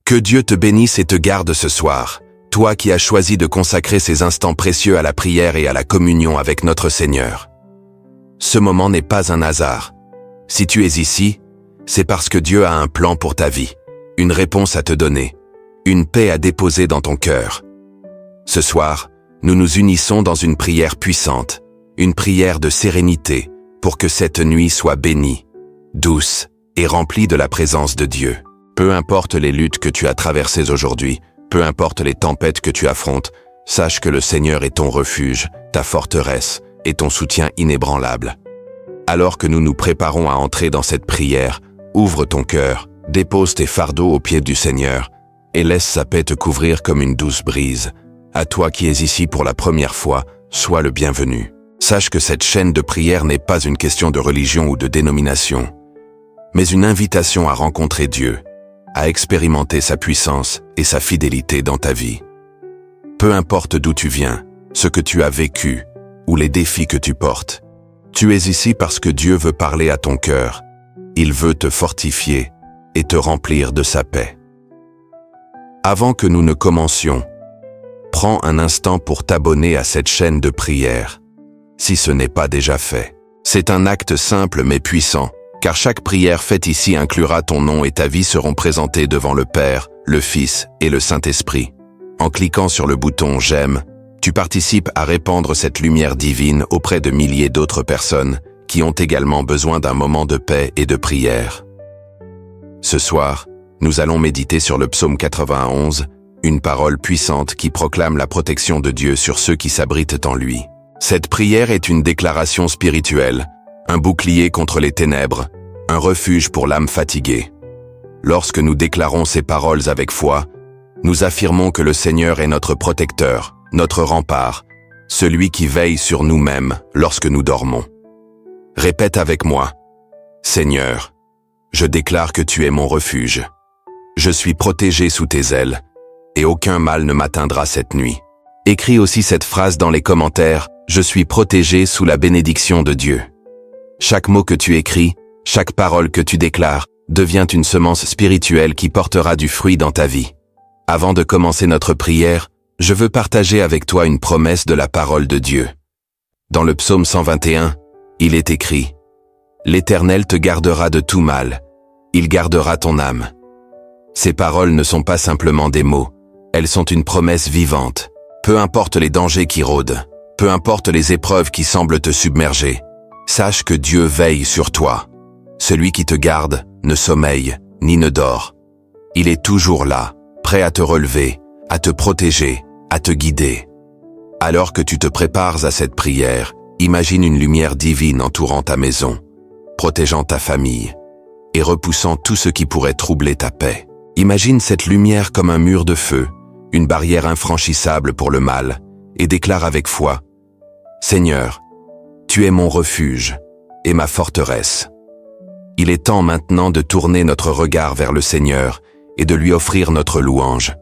Que Dieu te bénisse et te garde ce soir, toi qui as choisi de consacrer ces instants précieux à la prière et à la communion avec notre Seigneur. Ce moment n'est pas un hasard. Si tu es ici, c'est parce que Dieu a un plan pour ta vie, une réponse à te donner, une paix à déposer dans ton cœur. Ce soir, nous nous unissons dans une prière puissante, une prière de sérénité, pour que cette nuit soit bénie, douce et remplie de la présence de Dieu. Peu importe les luttes que tu as traversées aujourd'hui, peu importe les tempêtes que tu affrontes, sache que le Seigneur est ton refuge, ta forteresse et ton soutien inébranlable. Alors que nous nous préparons à entrer dans cette prière, ouvre ton cœur, dépose tes fardeaux aux pieds du Seigneur et laisse sa paix te couvrir comme une douce brise. À toi qui es ici pour la première fois, sois le bienvenu. Sache que cette chaîne de prière n'est pas une question de religion ou de dénomination, mais une invitation à rencontrer Dieu, à expérimenter sa puissance et sa fidélité dans ta vie. Peu importe d'où tu viens, ce que tu as vécu ou les défis que tu portes, tu es ici parce que Dieu veut parler à ton cœur. Il veut te fortifier et te remplir de sa paix. Avant que nous ne commencions, prends un instant pour t'abonner à cette chaîne de prière, si ce n'est pas déjà fait. C'est un acte simple mais puissant, car chaque prière faite ici inclura ton nom et ta vie seront présentées devant le Père, le Fils et le Saint-Esprit. En cliquant sur le bouton « J'aime », tu participes à répandre cette lumière divine auprès de milliers d'autres personnes qui ont également besoin d'un moment de paix et de prière. Ce soir, nous allons méditer sur le psaume 91, une parole puissante qui proclame la protection de Dieu sur ceux qui s'abritent en lui. Cette prière est une déclaration spirituelle, un bouclier contre les ténèbres, un refuge pour l'âme fatiguée. Lorsque nous déclarons ces paroles avec foi, nous affirmons que le Seigneur est notre protecteur, notre rempart, celui qui veille sur nous-mêmes lorsque nous dormons. Répète avec moi, « Seigneur, je déclare que tu es mon refuge. Je suis protégé sous tes ailes, et aucun mal ne m'atteindra cette nuit. » Écris aussi cette phrase dans les commentaires, « Je suis protégé sous la bénédiction de Dieu. » Chaque mot que tu écris, chaque parole que tu déclares, devient une semence spirituelle qui portera du fruit dans ta vie. Avant de commencer notre prière, je veux partager avec toi une promesse de la parole de Dieu. Dans le psaume 121, il est écrit « L'Éternel te gardera de tout mal, il gardera ton âme. » Ces paroles ne sont pas simplement des mots, elles sont une promesse vivante. Peu importe les dangers qui rôdent, peu importe les épreuves qui semblent te submerger, sache que Dieu veille sur toi. Celui qui te garde ne sommeille ni ne dort. Il est toujours là, prêt à te relever, à te protéger, à te guider. Alors que tu te prépares à cette prière, imagine une lumière divine entourant ta maison, protégeant ta famille et repoussant tout ce qui pourrait troubler ta paix. Imagine cette lumière comme un mur de feu, une barrière infranchissable pour le mal, et déclare avec foi « Seigneur, tu es mon refuge et ma forteresse. » Il est temps maintenant de tourner notre regard vers le Seigneur et de lui offrir notre louange.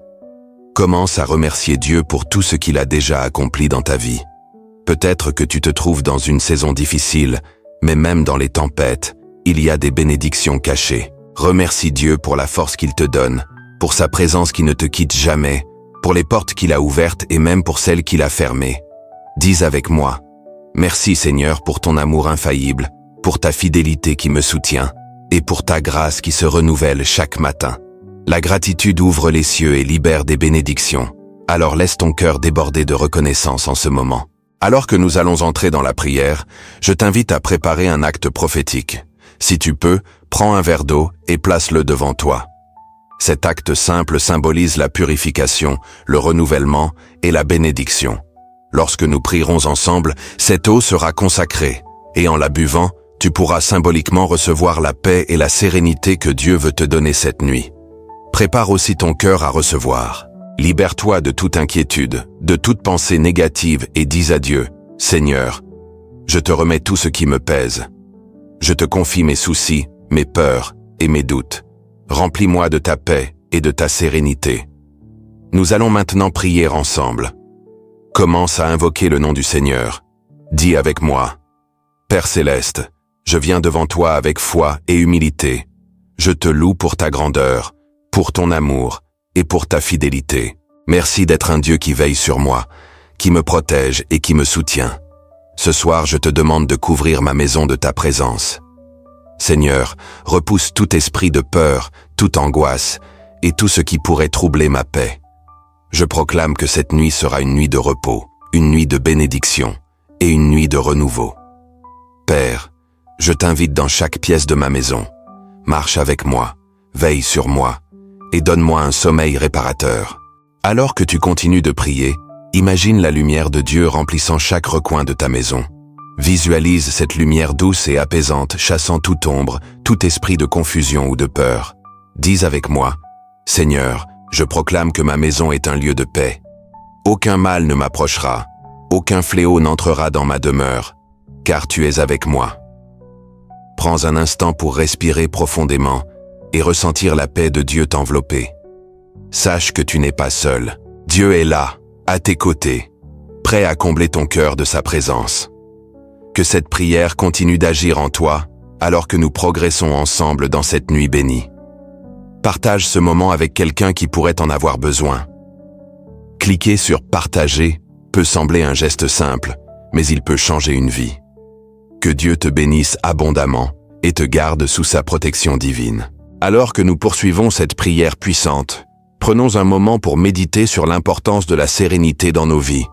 Commence à remercier Dieu pour tout ce qu'il a déjà accompli dans ta vie. Peut-être que tu te trouves dans une saison difficile, mais même dans les tempêtes, il y a des bénédictions cachées. Remercie Dieu pour la force qu'il te donne, pour sa présence qui ne te quitte jamais, pour les portes qu'il a ouvertes et même pour celles qu'il a fermées. Dis avec moi, « Merci Seigneur pour ton amour infaillible, pour ta fidélité qui me soutient, et pour ta grâce qui se renouvelle chaque matin. » La gratitude ouvre les cieux et libère des bénédictions. Alors laisse ton cœur déborder de reconnaissance en ce moment. Alors que nous allons entrer dans la prière, je t'invite à préparer un acte prophétique. Si tu peux, prends un verre d'eau et place-le devant toi. Cet acte simple symbolise la purification, le renouvellement et la bénédiction. Lorsque nous prierons ensemble, cette eau sera consacrée, et en la buvant, tu pourras symboliquement recevoir la paix et la sérénité que Dieu veut te donner cette nuit. Prépare aussi ton cœur à recevoir. Libère-toi de toute inquiétude, de toute pensée négative et dis à Dieu, « Seigneur, je te remets tout ce qui me pèse. Je te confie mes soucis, mes peurs et mes doutes. Remplis-moi de ta paix et de ta sérénité. » Nous allons maintenant prier ensemble. Commence à invoquer le nom du Seigneur. Dis avec moi, « Père céleste, je viens devant toi avec foi et humilité. Je te loue pour ta grandeur, pour ton amour et pour ta fidélité. Merci d'être un Dieu qui veille sur moi, qui me protège et qui me soutient. Ce soir, je te demande de couvrir ma maison de ta présence. Seigneur, repousse tout esprit de peur, toute angoisse et tout ce qui pourrait troubler ma paix. Je proclame que cette nuit sera une nuit de repos, une nuit de bénédiction et une nuit de renouveau. Père, je t'invite dans chaque pièce de ma maison. Marche avec moi, veille sur moi et donne-moi un sommeil réparateur. Alors que tu continues de prier, imagine la lumière de Dieu remplissant chaque recoin de ta maison. Visualise cette lumière douce et apaisante, chassant toute ombre, tout esprit de confusion ou de peur. Dis avec moi, « Seigneur, je proclame que ma maison est un lieu de paix. Aucun mal ne m'approchera, aucun fléau n'entrera dans ma demeure, car tu es avec moi. » Prends un instant pour respirer profondément et ressentir la paix de Dieu t'envelopper. Sache que tu n'es pas seul. Dieu est là, à tes côtés, prêt à combler ton cœur de sa présence. Que cette prière continue d'agir en toi alors que nous progressons ensemble dans cette nuit bénie. Partage ce moment avec quelqu'un qui pourrait en avoir besoin. Cliquer sur « Partager » peut sembler un geste simple, mais il peut changer une vie. Que Dieu te bénisse abondamment et te garde sous sa protection divine. Alors que nous poursuivons cette prière puissante, prenons un moment pour méditer sur l'importance de la sérénité dans nos vies.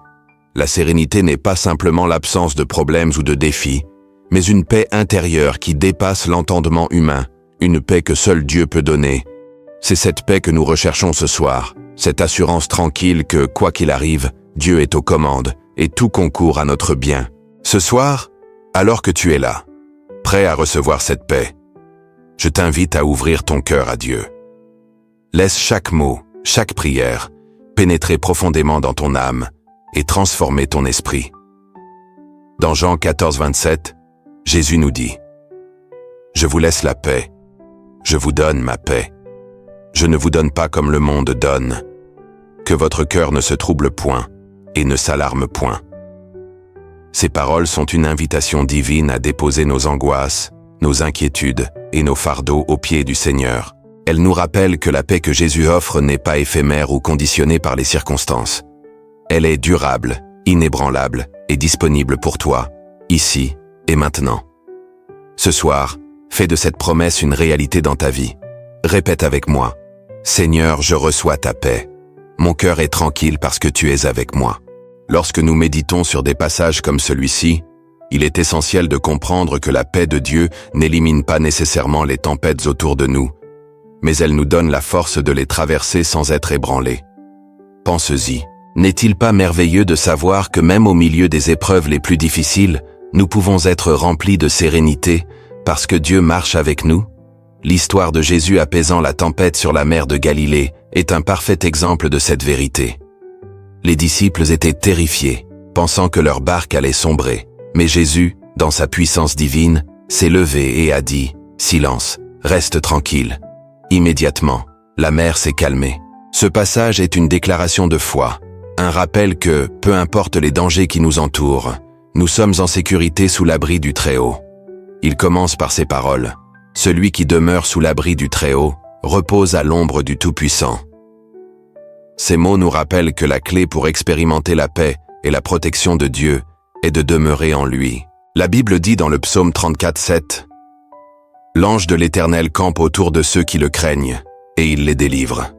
La sérénité n'est pas simplement l'absence de problèmes ou de défis, mais une paix intérieure qui dépasse l'entendement humain, une paix que seul Dieu peut donner. C'est cette paix que nous recherchons ce soir, cette assurance tranquille que, quoi qu'il arrive, Dieu est aux commandes et tout concourt à notre bien. Ce soir, alors que tu es là, prêt à recevoir cette paix, je t'invite à ouvrir ton cœur à Dieu. Laisse chaque mot, chaque prière, pénétrer profondément dans ton âme et transformer ton esprit. Dans Jean 14, 27, Jésus nous dit « Je vous laisse la paix, je vous donne ma paix. Je ne vous donne pas comme le monde donne. Que votre cœur ne se trouble point et ne s'alarme point. » Ces paroles sont une invitation divine à déposer nos angoisses, nos inquiétudes et nos fardeaux aux pieds du Seigneur. Elles nous rappellent que la paix que Jésus offre n'est pas éphémère ou conditionnée par les circonstances. Elle est durable, inébranlable et disponible pour toi, ici et maintenant. Ce soir, fais de cette promesse une réalité dans ta vie. Répète avec moi, « Seigneur, je reçois ta paix. Mon cœur est tranquille parce que tu es avec moi. » Lorsque nous méditons sur des passages comme celui-ci, il est essentiel de comprendre que la paix de Dieu n'élimine pas nécessairement les tempêtes autour de nous, mais elle nous donne la force de les traverser sans être ébranlés. Pense-y, n'est-il pas merveilleux de savoir que même au milieu des épreuves les plus difficiles, nous pouvons être remplis de sérénité parce que Dieu marche avec nous? L'histoire de Jésus apaisant la tempête sur la mer de Galilée est un parfait exemple de cette vérité. Les disciples étaient terrifiés, pensant que leur barque allait sombrer. Mais Jésus, dans sa puissance divine, s'est levé et a dit « Silence, reste tranquille ». Immédiatement, la mer s'est calmée. Ce passage est une déclaration de foi, un rappel que, peu importe les dangers qui nous entourent, nous sommes en sécurité sous l'abri du Très-Haut. Il commence par ces paroles « Celui qui demeure sous l'abri du Très-Haut repose à l'ombre du Tout-Puissant ». Ces mots nous rappellent que la clé pour expérimenter la paix et la protection de Dieu est de demeurer en lui. La Bible dit dans le psaume 34, 7 « L'ange de l'Éternel campe autour de ceux qui le craignent, et il les délivre. »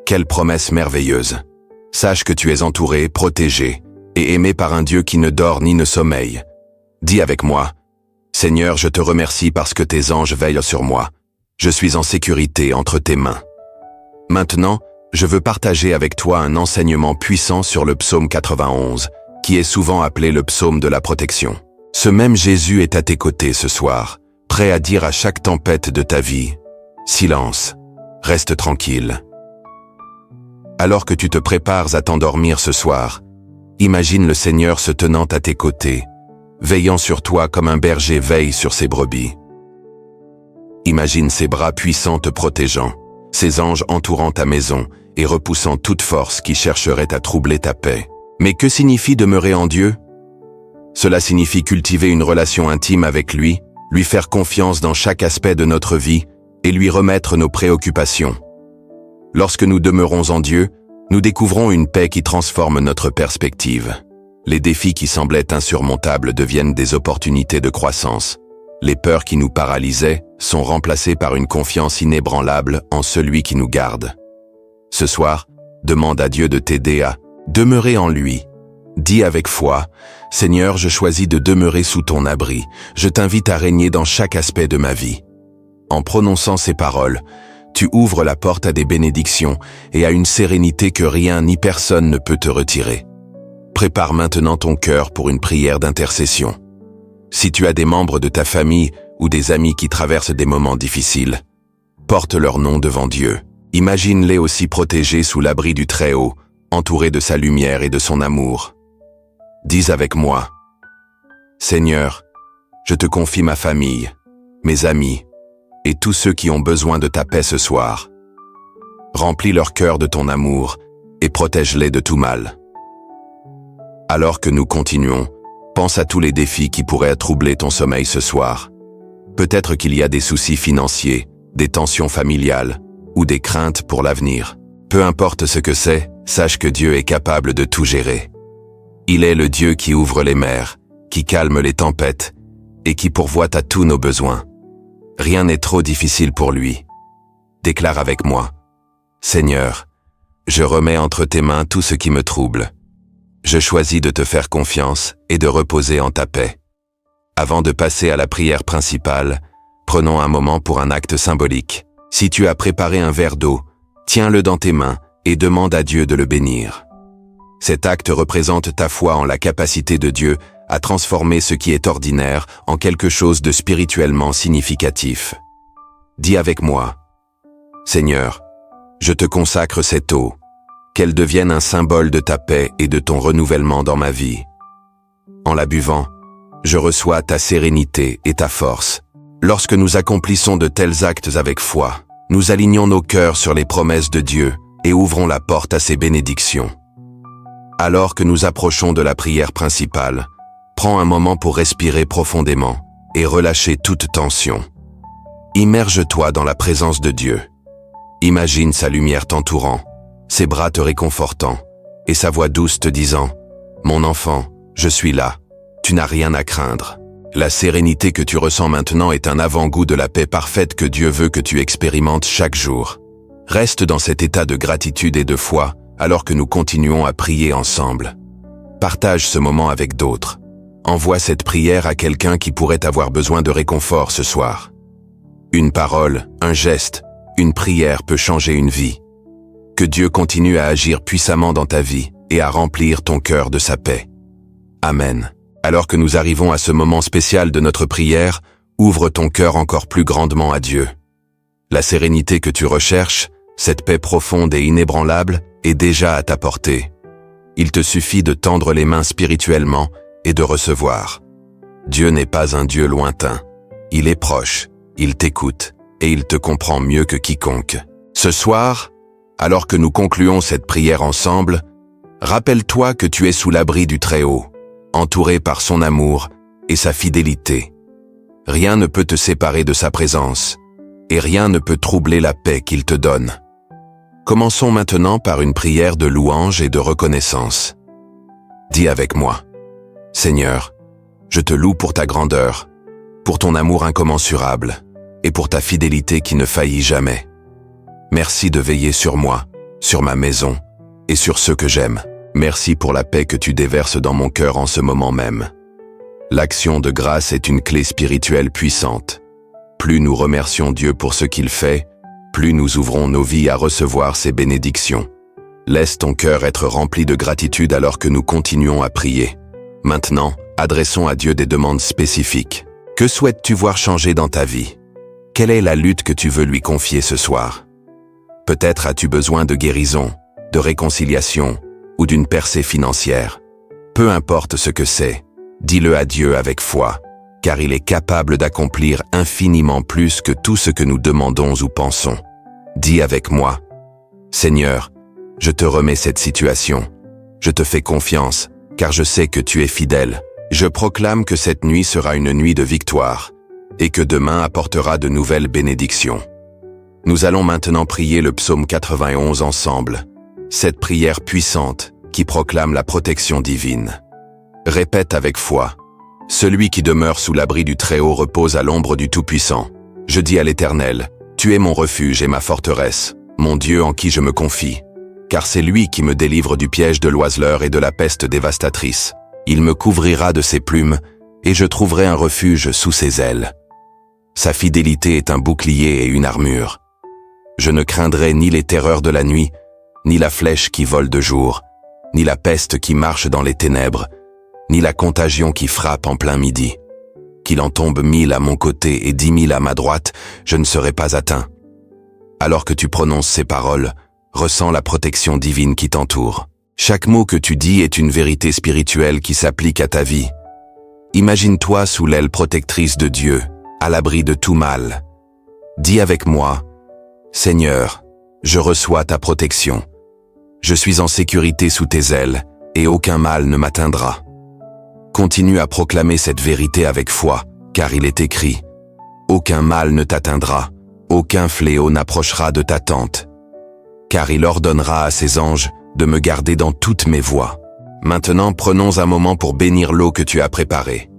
Quelle promesse merveilleuse! Sache que tu es entouré, protégé et aimé par un Dieu qui ne dort ni ne sommeille. Dis avec moi, « Seigneur, je te remercie parce que tes anges veillent sur moi. Je suis en sécurité entre tes mains. » Maintenant, je veux partager avec toi un enseignement puissant sur le psaume 91, qui est souvent appelé le psaume de la protection. Ce même Jésus est à tes côtés ce soir, prêt à dire à chaque tempête de ta vie, « Silence, reste tranquille. » Alors que tu te prépares à t'endormir ce soir, imagine le Seigneur se tenant à tes côtés, veillant sur toi comme un berger veille sur ses brebis. Imagine ses bras puissants te protégeant, ses anges entourant ta maison et repoussant toute force qui chercherait à troubler ta paix. Mais que signifie demeurer en Dieu? Cela signifie cultiver une relation intime avec lui, lui faire confiance dans chaque aspect de notre vie et lui remettre nos préoccupations. Lorsque nous demeurons en Dieu, nous découvrons une paix qui transforme notre perspective. Les défis qui semblaient insurmontables deviennent des opportunités de croissance. Les peurs qui nous paralysaient sont remplacées par une confiance inébranlable en celui qui nous garde. Ce soir, demande à Dieu de t'aider à demeurer en lui. Dis avec foi, « Seigneur, je choisis de demeurer sous ton abri. Je t'invite à régner dans chaque aspect de ma vie. » En prononçant ces paroles, tu ouvres la porte à des bénédictions et à une sérénité que rien ni personne ne peut te retirer. Prépare maintenant ton cœur pour une prière d'intercession. Si tu as des membres de ta famille ou des amis qui traversent des moments difficiles, porte leur nom devant Dieu. Imagine-les aussi protégés sous l'abri du Très-Haut, entourés de sa lumière et de son amour. Dis avec moi, « Seigneur, je te confie ma famille, mes amis et tous ceux qui ont besoin de ta paix ce soir. Remplis leur cœur de ton amour et protège-les de tout mal. » Alors que nous continuons, pense à tous les défis qui pourraient troubler ton sommeil ce soir. Peut-être qu'il y a des soucis financiers, des tensions familiales ou des craintes pour l'avenir. Peu importe ce que c'est, sache que Dieu est capable de tout gérer. Il est le Dieu qui ouvre les mers, qui calme les tempêtes et qui pourvoit à tous nos besoins. Rien n'est trop difficile pour lui. Déclare avec moi, « Seigneur, je remets entre tes mains tout ce qui me trouble. Je choisis de te faire confiance et de reposer en ta paix. » Avant de passer à la prière principale, prenons un moment pour un acte symbolique. Si tu as préparé un verre d'eau, tiens-le dans tes mains et demande à Dieu de le bénir. Cet acte représente ta foi en la capacité de Dieu à transformer ce qui est ordinaire en quelque chose de spirituellement significatif. Dis avec moi, « Seigneur, je te consacre cette eau, qu'elle devienne un symbole de ta paix et de ton renouvellement dans ma vie. En la buvant, je reçois ta sérénité et ta force. Lorsque nous accomplissons de tels actes avec foi, nous alignons nos cœurs sur les promesses de Dieu et ouvrons la porte à ses bénédictions. Alors que nous approchons de la prière principale, prends un moment pour respirer profondément et relâcher toute tension. Immerge-toi dans la présence de Dieu. Imagine sa lumière t'entourant, ses bras te réconfortant et sa voix douce te disant « Mon enfant, je suis là, tu n'as rien à craindre. » La sérénité que tu ressens maintenant est un avant-goût de la paix parfaite que Dieu veut que tu expérimentes chaque jour. Reste dans cet état de gratitude et de foi alors que nous continuons à prier ensemble. Partage ce moment avec d'autres. Envoie cette prière à quelqu'un qui pourrait avoir besoin de réconfort ce soir. Une parole, un geste, une prière peut changer une vie. Que Dieu continue à agir puissamment dans ta vie et à remplir ton cœur de sa paix. Amen. Alors que nous arrivons à ce moment spécial de notre prière, ouvre ton cœur encore plus grandement à Dieu. La sérénité que tu recherches, cette paix profonde et inébranlable, est déjà à ta portée. Il te suffit de tendre les mains spirituellement et de recevoir. Dieu n'est pas un Dieu lointain. Il est proche, il t'écoute et il te comprend mieux que quiconque. Ce soir, alors que nous concluons cette prière ensemble, rappelle-toi que tu es sous l'abri du Très-Haut, entouré par son amour et sa fidélité. Rien ne peut te séparer de sa présence, et rien ne peut troubler la paix qu'il te donne. Commençons maintenant par une prière de louange et de reconnaissance. Dis avec moi, « Seigneur, je te loue pour ta grandeur, pour ton amour incommensurable et pour ta fidélité qui ne faillit jamais. Merci de veiller sur moi, sur ma maison et sur ceux que j'aime. Merci pour la paix que tu déverses dans mon cœur en ce moment même. L'action de grâce est une clé spirituelle puissante. Plus nous remercions Dieu pour ce qu'il fait, plus nous ouvrons nos vies à recevoir ses bénédictions. Laisse ton cœur être rempli de gratitude alors que nous continuons à prier. Maintenant, adressons à Dieu des demandes spécifiques. Que souhaites-tu voir changer dans ta vie? Quelle est la lutte que tu veux lui confier ce soir? Peut-être as-tu besoin de guérison, de réconciliation ou d'une percée financière. Peu importe ce que c'est, dis-le à Dieu avec foi, car il est capable d'accomplir infiniment plus que tout ce que nous demandons ou pensons. Dis avec moi, « Seigneur, je te remets cette situation. Je te fais confiance, car je sais que tu es fidèle. Je proclame que cette nuit sera une nuit de victoire, et que demain apportera de nouvelles bénédictions. Nous allons maintenant prier le psaume 91 ensemble, cette prière puissante qui proclame la protection divine. Répète avec foi. Celui qui demeure sous l'abri du Très-Haut repose à l'ombre du Tout-Puissant. Je dis à l'Éternel, tu es mon refuge et ma forteresse, mon Dieu en qui je me confie. Car c'est lui qui me délivre du piège de l'oiseleur et de la peste dévastatrice. Il me couvrira de ses plumes, et je trouverai un refuge sous ses ailes. Sa fidélité est un bouclier et une armure. Je ne craindrai ni les terreurs de la nuit, ni la flèche qui vole de jour, ni la peste qui marche dans les ténèbres, ni la contagion qui frappe en plein midi. Qu'il en tombe 1000 à mon côté et 10 000 à ma droite, je ne serai pas atteint. Alors que tu prononces ces paroles, ressens la protection divine qui t'entoure. Chaque mot que tu dis est une vérité spirituelle qui s'applique à ta vie. Imagine-toi sous l'aile protectrice de Dieu, à l'abri de tout mal. Dis avec moi, Seigneur, je reçois ta protection. Je suis en sécurité sous tes ailes, et aucun mal ne m'atteindra. Continue à proclamer cette vérité avec foi, car il est écrit, aucun mal ne t'atteindra, aucun fléau n'approchera de ta tente. Car il ordonnera à ses anges de me garder dans toutes mes voies. Maintenant, prenons un moment pour bénir l'eau que tu as préparée.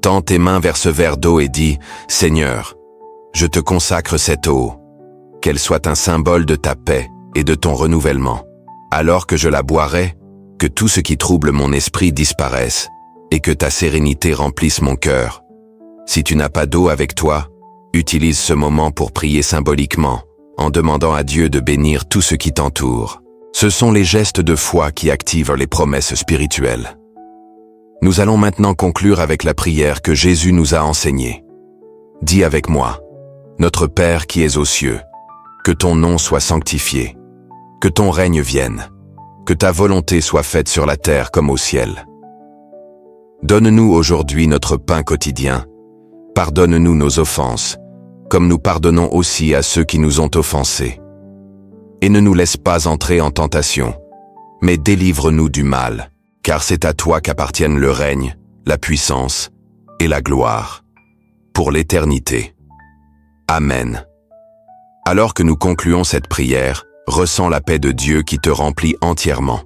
Tends tes mains vers ce verre d'eau et dis, Seigneur, je te consacre cette eau. Qu'elle soit un symbole de ta paix et de ton renouvellement. Alors que je la boirai, que tout ce qui trouble mon esprit disparaisse, et que ta sérénité remplisse mon cœur. Si tu n'as pas d'eau avec toi, utilise ce moment pour prier symboliquement, en demandant à Dieu de bénir tout ce qui t'entoure. Ce sont les gestes de foi qui activent les promesses spirituelles. Nous allons maintenant conclure avec la prière que Jésus nous a enseignée. Dis avec moi, Notre Père qui es aux cieux, que ton nom soit sanctifié, que ton règne vienne, que ta volonté soit faite sur la terre comme au ciel. Donne-nous aujourd'hui notre pain quotidien. Pardonne-nous nos offenses, comme nous pardonnons aussi à ceux qui nous ont offensés. Et ne nous laisse pas entrer en tentation, mais délivre-nous du mal, car c'est à toi qu'appartiennent le règne, la puissance et la gloire, pour l'éternité. Amen. Alors que nous concluons cette prière, ressens la paix de Dieu qui te remplit entièrement.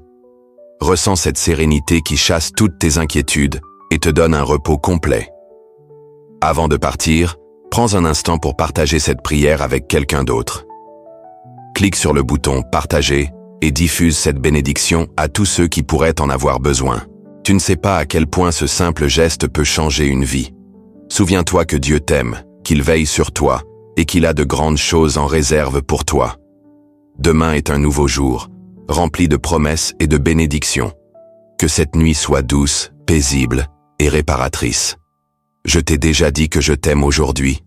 Ressens cette sérénité qui chasse toutes tes inquiétudes et te donne un repos complet. Avant de partir, prends un instant pour partager cette prière avec quelqu'un d'autre. Clique sur le bouton « Partager » et diffuse cette bénédiction à tous ceux qui pourraient en avoir besoin. Tu ne sais pas à quel point ce simple geste peut changer une vie. Souviens-toi que Dieu t'aime, qu'il veille sur toi et qu'il a de grandes choses en réserve pour toi. Demain est un nouveau jour, rempli de promesses et de bénédictions. Que cette nuit soit douce, paisible et réparatrice. Je t'ai déjà dit que je t'aime aujourd'hui.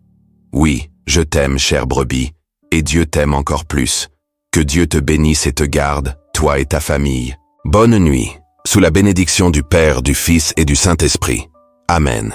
Oui, je t'aime, chère brebis, et Dieu t'aime encore plus. Que Dieu te bénisse et te garde, toi et ta famille. Bonne nuit, sous la bénédiction du Père, du Fils et du Saint-Esprit. Amen.